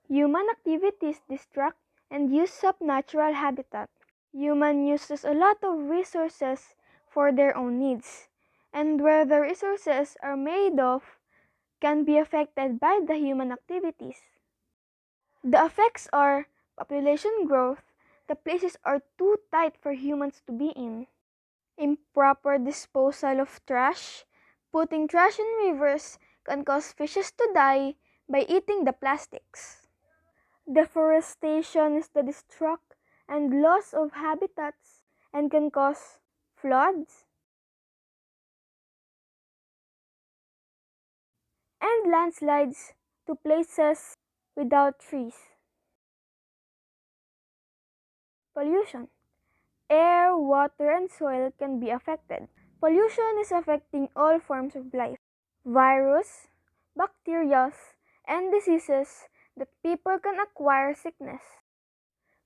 Human activities distract and use up natural habitat. Human uses a lot of resources for their own needs, and where the resources are made of can be affected by the human activities. The effects are population growth, the places are too tight for humans to be in. Improper disposal of trash. Putting trash in rivers can cause fishes to die by eating the plastics. Deforestation is the destruct and loss of habitats and can cause floods and landslides to places without trees. Pollution. Air, water, and soil can be affected. Pollution is affecting all forms of life. Virus, bacteria, and diseases that people can acquire sickness.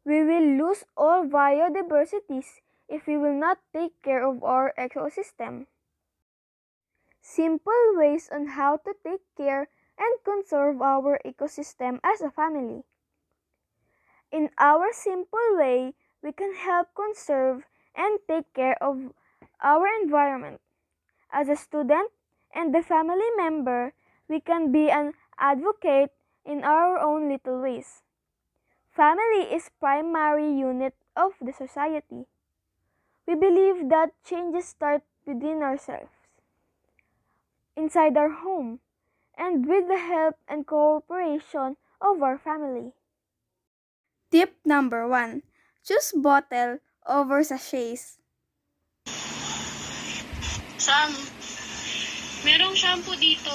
We will lose all biodiversities if we will not take care of our ecosystem. Simple ways on how to take care and conserve our ecosystem as a family. In our simple way, we can help conserve and take care of our environment. As a student and a family member, we can be an advocate in our own little ways. Family is primary unit of the society. We believe that changes start within ourselves, inside our home, and with the help and cooperation of our family. Tip number 1. Choose bottle over sachets. Sam, merong shampoo dito.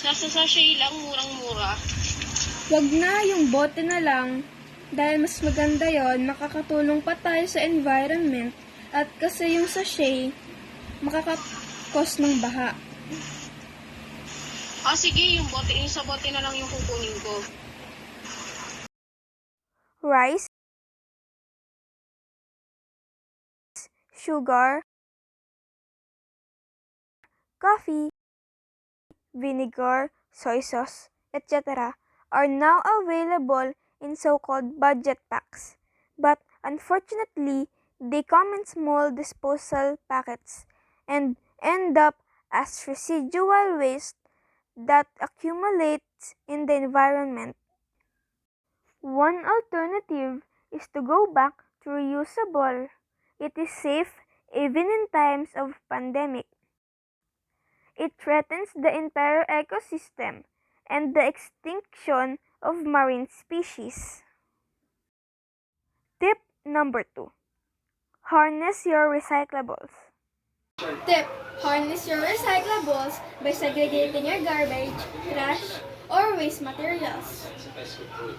Nasa sachet lang, murang-mura. Wag na, yung bote na lang. Dahil mas maganda yon, makakatulong pa tayo sa environment. At kasi yung sachet, makakakos ng baha. Sige, yung sa bote na lang yung kukunin ko. Rice, sugar, coffee, vinegar, soy sauce, etc. are now available in so-called budget packs. But unfortunately, they come in small disposal packets and end up as residual waste that accumulates in the environment. One alternative is to go back to reusable. It is safe even in times of pandemic. It threatens the entire ecosystem and the extinction of marine species. Tip number 2. Harness your recyclables. Tip: harness your recyclables by segregating your garbage, trash, or waste materials.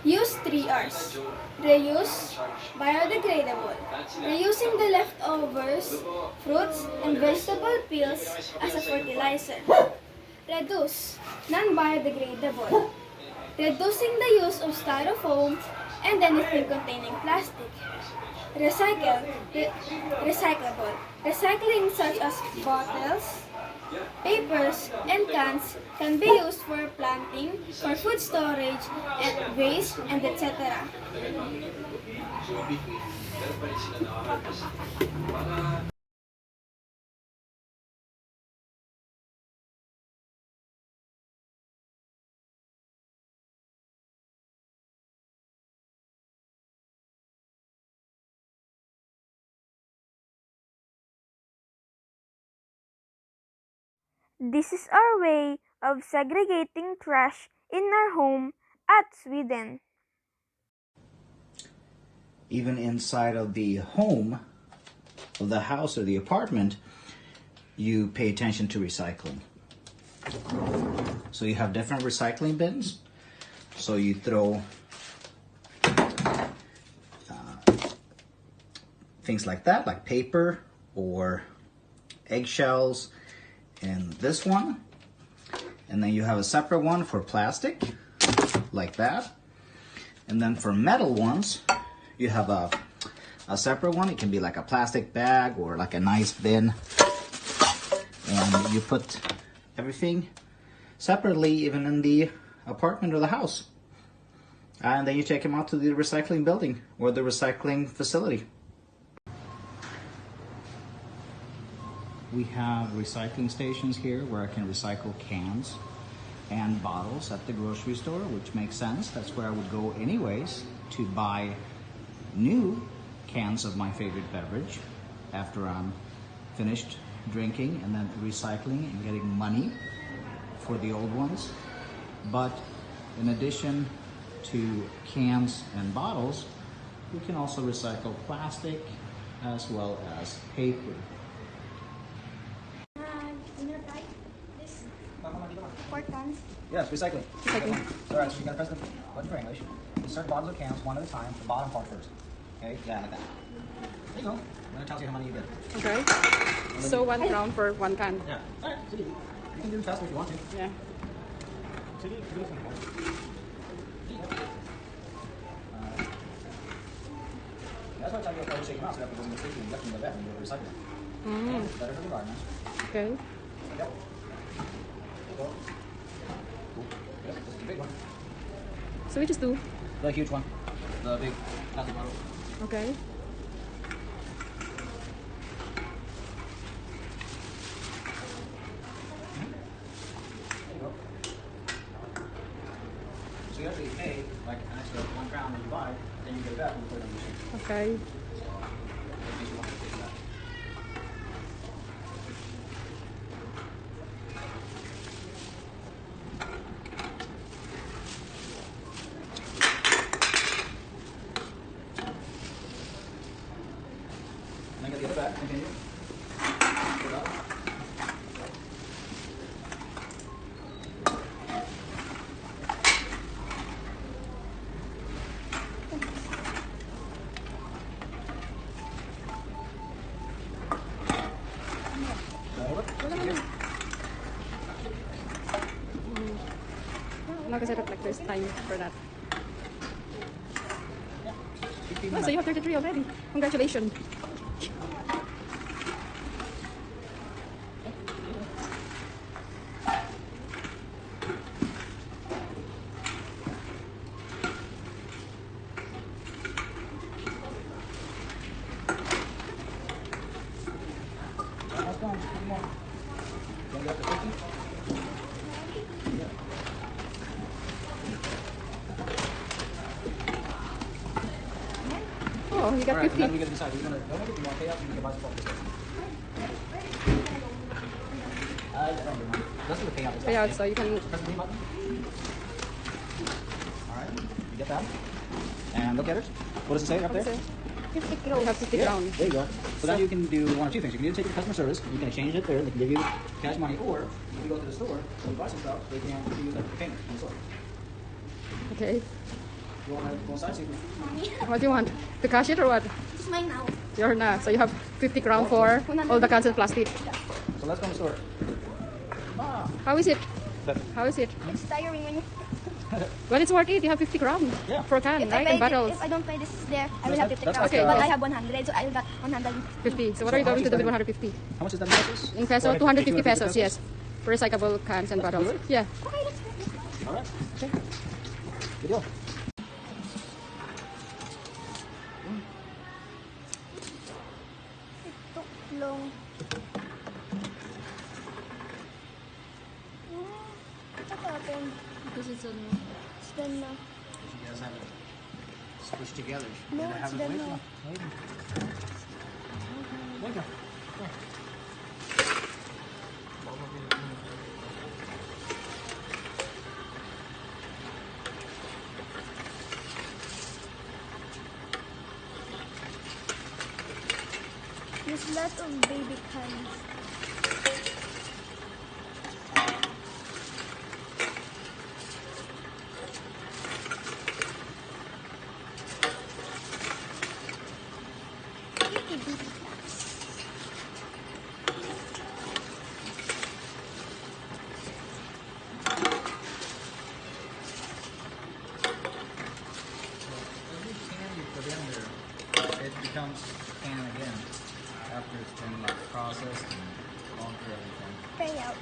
Use 3 R's. Reuse, biodegradable. Reusing the leftovers, fruits, and vegetable peels as a fertilizer. Reduce, non-biodegradable. Reducing the use of styrofoam and anything containing plastic. Recyclable. Recycling such as bottles, papers, and cans can be used for planting, for food storage, and waste, and etc. This is our way of segregating trash in our home at Sweden. Even inside of the home, of the house or the apartment, you pay attention to recycling. So you have different recycling bins. So you throw things like that, like paper or eggshells, in this one, and then you have a separate one for plastic, like that, and then for metal ones, you have a separate one. It can be like a plastic bag or like a nice bin, and you put everything separately, even in the apartment or the house. And then you take them out to the recycling building or the recycling facility. We have recycling stations here where I can recycle cans and bottles at the grocery store, which makes sense. That's where I would go anyways to buy new cans of my favorite beverage after I'm finished drinking, and then recycling and getting money for the old ones. But in addition to cans and bottles, we can also recycle plastic as well as paper. This 4 tons. Yes, recycling. Recycling. Alright, so you gotta press the button for English. Insert bottles or cans one at a time, the bottom part first. Okay, yeah, like that. There you go. And it tells you how many you get. Okay. So 1 crown for 1 can. Yeah. Alright, so you can do it faster if you want to. Yeah. That's why I tell you to shake them out so that it doesn't mistake you and get them in the bed and you go recycle them. Mm. It's better for the environment. Okay. Yep. There you go. Cool. Yep, this is the big one. So we just do. The huge one. The big plastic bottle. Okay. There you go. So you actually pay like an extra 1 crown when you buy, then you get it back when you put it on the machine. Okay. In case you want to take it back. And then get the other back, continue. Put it up. Hold it. I'm not gonna set up like there's time for that. 15 Oh, so you have 33 already. Congratulations. Almost done. 2 more. Can you get up to 50? Yeah. Oh, you got Alright, 50. then we get to decide. We're gonna donate it, you want to pay up, you can buy some for this. I don't know. Let's do the payout. Payout, so you can. Press the green button. Alright, you get that. And look at it. What does it say up there? 50 crowns. You have 50 Yeah, crowns. there you go. So then you can do one of 2 things. You can either take it to customer service, you can exchange it there, they can give you cash money, or you can go to the store, you buy some stuff, they can use like payment in the store. Okay. You want to go inside, see if What do you want? To cash it or what? This is mine now. You're na. So you have 50 crown for all the cans and plastic. So let's go in the store. Ah, How is it? but How is it? It's tiring when you. Well, it's worth it. You have 50 crown Yeah. for a can, If right? And bottles. if I don't pay this there, I will That's have like- 50 that's crowns. like, But uh, I have 100, so I got 100. 50. So what So are you how going much to do is with that? 150? how much is that in pesos? In peso, 250 pesos, yes. For recyclable cans and bottles. do it? Yeah. Okay, let's go. Alright, okay. Good deal. It took long. What happened? Because it's on. It's done now. You guys have it squished together. No, You gotta it's have it done wait, now. wait. Wait, go. Go. There's lots of baby cans. Itty bitty cans. Every can you put in there, it becomes can again after it's been like processed and gone through everything. Payout.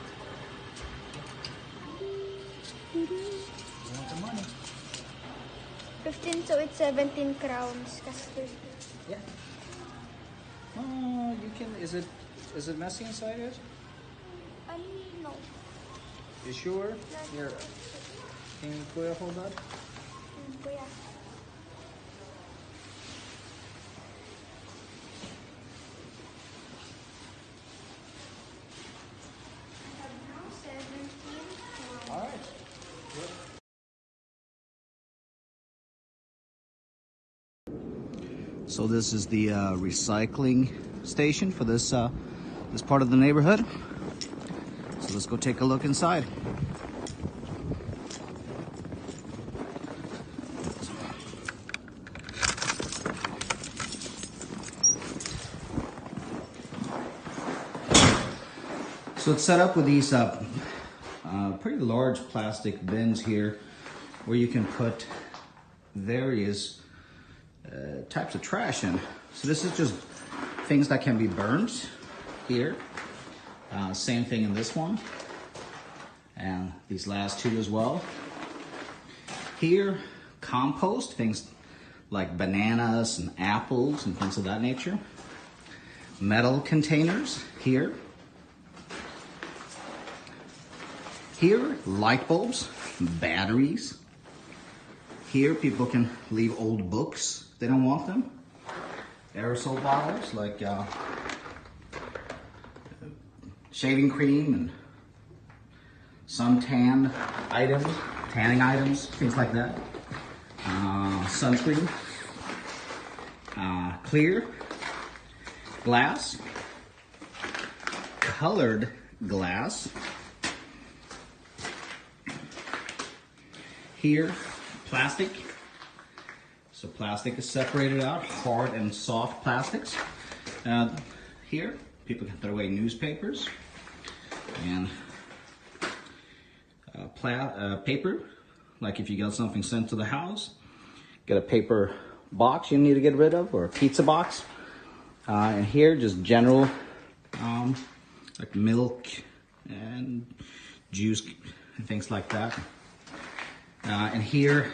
You want the money? 15, so it's 17 crowns. Yeah. You can. Is it messy inside it? No. You sure? Here. Can you Kuya hold that? Kuya. All right. So this is the recycling station for this this part of the neighborhood. So let's go take a look inside. So it's set up with these pretty large plastic bins here where you can put various types of trash in. So this is just things that can be burned here. Same thing in this one. And these last two as well. Here, compost, things like bananas and apples and things of that nature. Metal containers here. Here, light bulbs, batteries. Here, people can leave old books if they don't want them. Aerosol bottles like shaving cream and suntan items, tanning items, things like that. Sunscreen. Clear glass. Colored glass. Here, plastic. So plastic is separated out, hard and soft plastics. Here, people can throw away newspapers and paper, like if you got something sent to the house, get a paper box you need to get rid of, or a pizza box. And here, just general, like milk and juice and things like that. And here,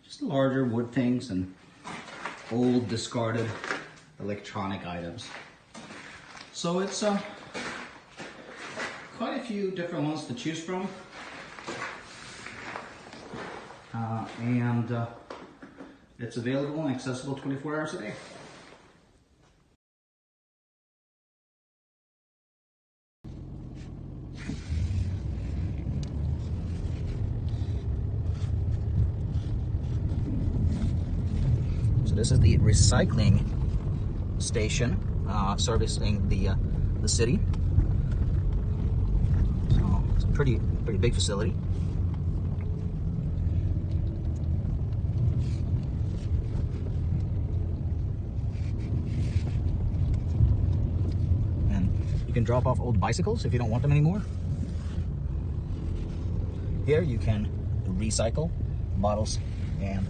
just larger wood things and old discarded electronic items. So it's quite a few different ones to choose from. And it's available and accessible 24 hours a day. So this is the recycling station servicing the city. So it's a pretty big facility. And you can drop off old bicycles if you don't want them anymore. Here you can recycle bottles and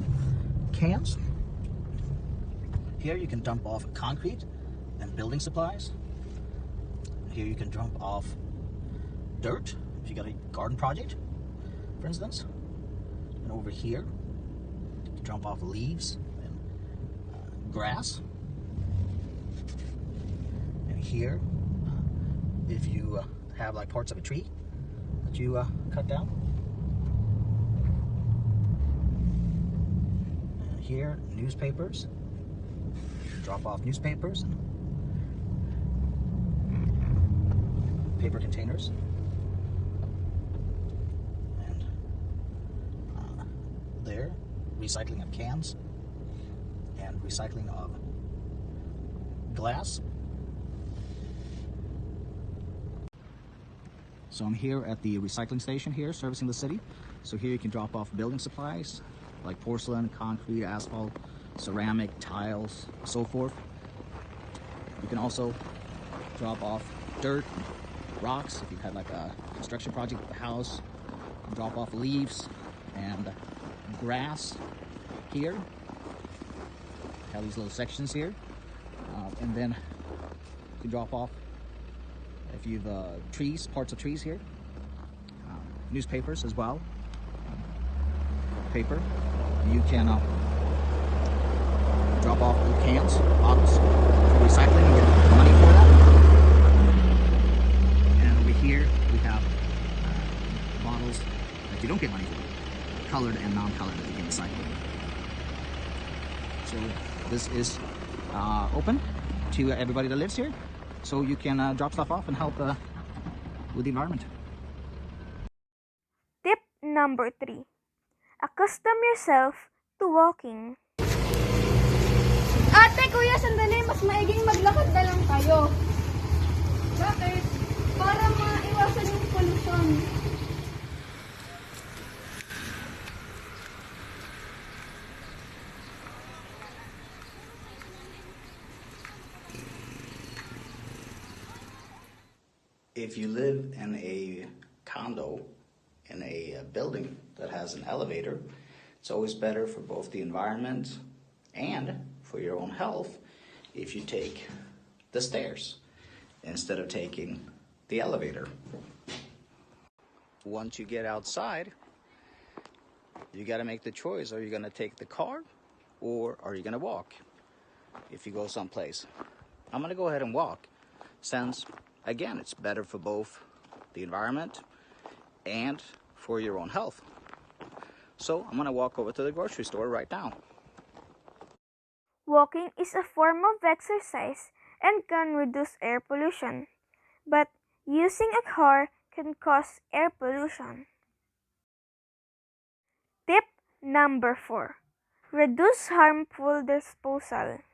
cans. Here you can dump off concrete and building supplies. Here you can dump off dirt if you got a garden project, for instance. And over here, you can dump off leaves and grass. And here, if you have like parts of a tree that you cut down. And here, newspapers. Drop off newspapers and paper containers, and there, recycling of cans and recycling of glass. So I'm here at the recycling station here, servicing the city. So here you can drop off building supplies like porcelain, concrete, asphalt, ceramic, tiles, so forth. You can also drop off dirt, rocks, if you've had like a construction project at the house. Drop off leaves and grass here. Have these little sections here. And then you can drop off, if you've trees, parts of trees here. Newspapers as well. Paper. You can drop off old cans, bottles for recycling and get money for that. And over here we have bottles that you don't get money for, colored and non-colored that you can recycle. So this is open to everybody that lives here, so you can drop stuff off and help with the environment. Tip number 3. Accustom yourself to walking. Ate, kuya, sandali. Mas maiging maglakad na lang kayo. Bakit? Para maiwasan yung pollution. If you live in a condo, in a building that has an elevator, it's always better for both the environment and for your own health if you take the stairs instead of taking the elevator. Once you get outside, you got to make the choice. Are you going to take the car or are you going to walk if you go someplace? I'm going to go ahead and walk, since again, it's better for both the environment and for your own health. So I'm gonna walk over to the grocery store right now. Walking is a form of exercise and can reduce air pollution, but using a car can cause air pollution. Tip number 4. Reduce harmful disposal.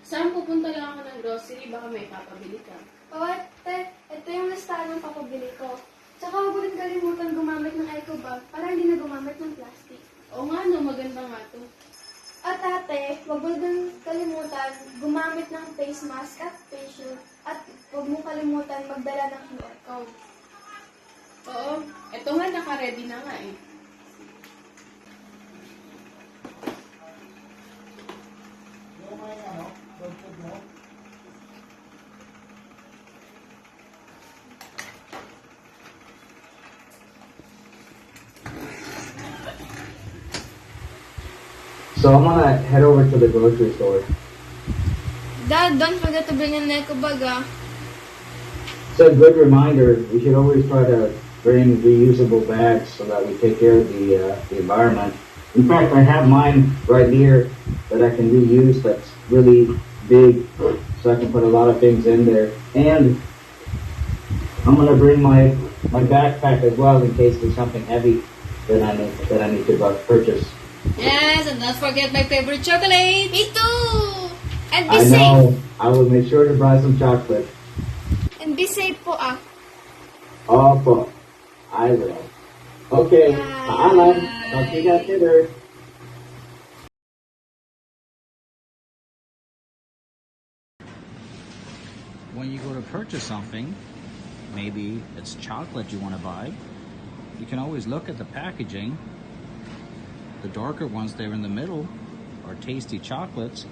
Saan pupunta lang ako ng grocery, baka may papabili ka. O ate, ito yung listahan ng papabili ko. Tsaka huwag mo rin kalimutan gumamit ng eco bag para hindi na gumamit ng plastic. Oo nga no, maganda nga to. At ate, huwag mo din kalimutan gumamit ng face mask at face shield. At huwag mo kalimutan magdala ng QR code. Oo, eto nga naka-ready na nga eh. So I'm gonna head over to the grocery store. Dad, don't forget to bring an eco bag, ah. It's a good reminder. We should always try to bring reusable bags so that we take care of the environment. In fact, I have mine right here that I can reuse. That's really big, so I can put a lot of things in there. And I'm gonna bring my backpack as well in case there's something heavy that I need to purchase. Yes, and don't forget my favorite chocolate. Me too! And be I safe! know. I will make sure to buy some chocolate. And be safe po, ah. Opo, I will. Okay, paalam. Talk to you guys later. When you go to purchase something, maybe it's chocolate you want to buy, you can always look at the packaging. The darker ones there in the middle are tasty chocolates,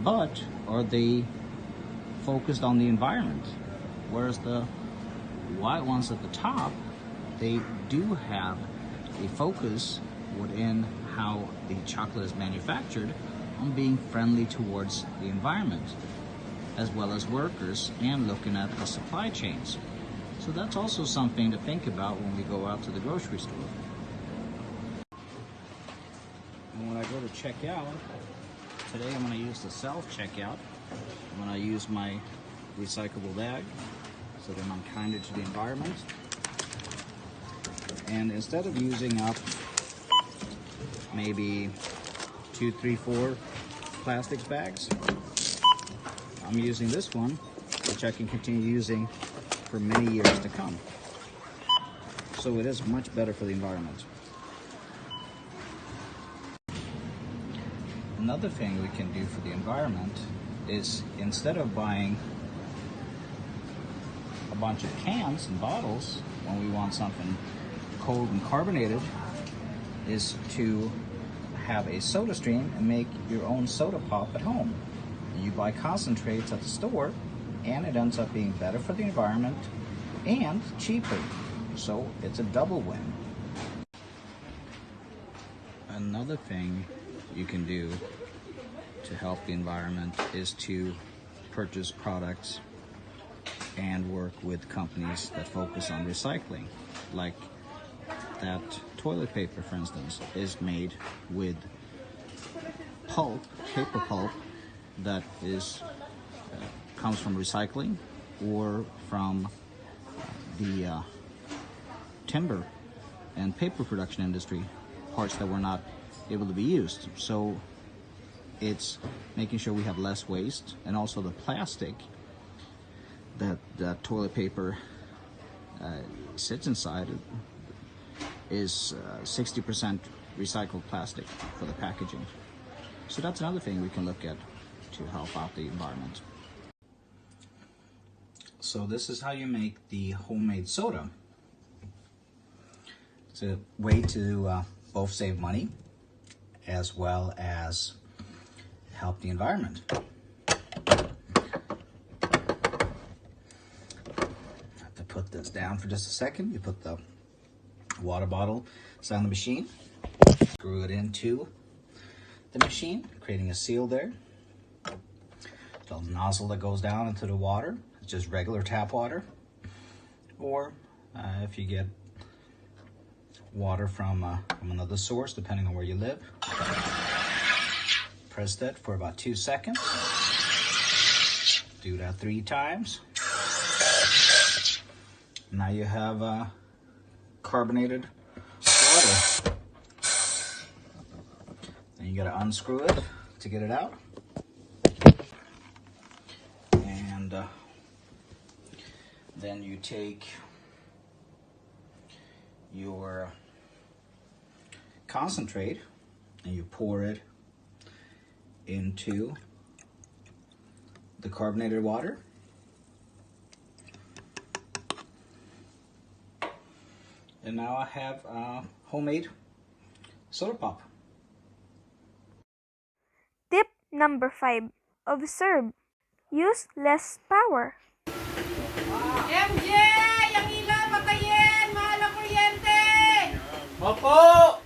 but are they focused on the environment? Whereas the white ones at the top, they do have a focus within how the chocolate is manufactured on being friendly towards the environment, as well as workers, and looking at the supply chains. So that's also something to think about when we go out to the grocery store. And when I go to check out, today I'm going to use the self-checkout. I'm going to use my recyclable bag so that I'm kinder to the environment. And instead of using up maybe 2, 3, 4 plastics bags, I'm using this one, which I can continue using for many years to come. So it is much better for the environment. Another thing we can do for the environment is, instead of buying a bunch of cans and bottles when we want something cold and carbonated, is to have a soda stream and make your own soda pop at home. You buy concentrates at the store, and it ends up being better for the environment and cheaper. So it's a double win. Another thing you can do to help the environment is to purchase products and work with companies that focus on recycling. Like that toilet paper, for instance, is made with pulp, paper pulp, that is comes from recycling or from the timber and paper production industry, parts that were not able to be used. So it's making sure we have less waste, and also the plastic that toilet paper sits inside is 60% recycled plastic for the packaging. So that's another thing we can look at to help out the environment. So this is how you make the homemade soda. It's a way to both save money as well as help the environment. Have to put this down for just a second. You put the water bottle inside the machine, screw it into the machine, creating a seal there. The nozzle that goes down into the water, it's just regular tap water. Or if you get water from another source, depending on where you live, press that for about 2 seconds. Do that 3 times. Now you have carbonated water. Then you gotta unscrew it to get it out. And then you take your concentrate and you pour it into the carbonated water. And now I have homemade soda pop. Tip number 5. Observe. Use less power. MJ! Ang ilaw, patayin! Mahal ang kuryente! Opo!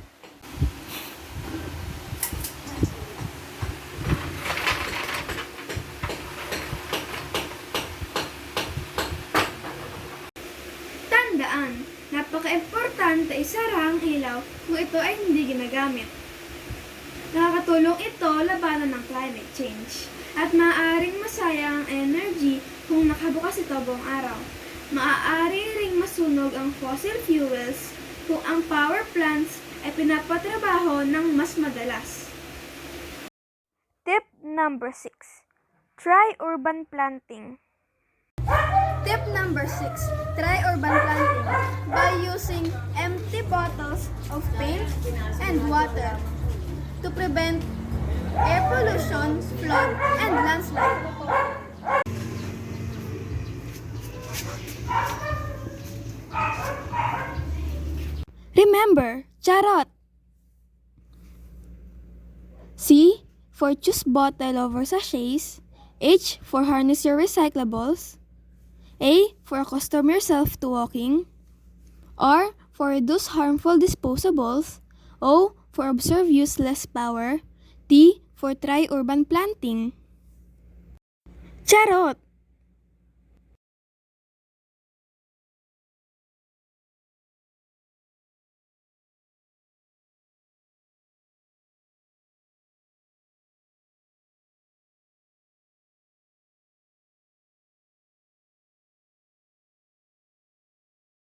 Tandaan, napaka-importante isara ang ilaw kung ito ay hindi ginagamit. Nakakatulong ito labanan ng climate change at maaaring masayang ang energy kung nakabukas ito buong araw. Maaari ring masunog ang fossil fuels kung ang power plants ay pinapatrabaho ng mas madalas. Tip number 6. Try urban planting. Tip number 6. Try urban planting by using empty bottles of paint and water to prevent air pollution, flood, and landslide. Remember, charot! C for choose bottle over sachets. H for harness your recyclables. A for accustom yourself to walking. R for reduce harmful disposables. O for observe use less power. T for try urban planting. Charot!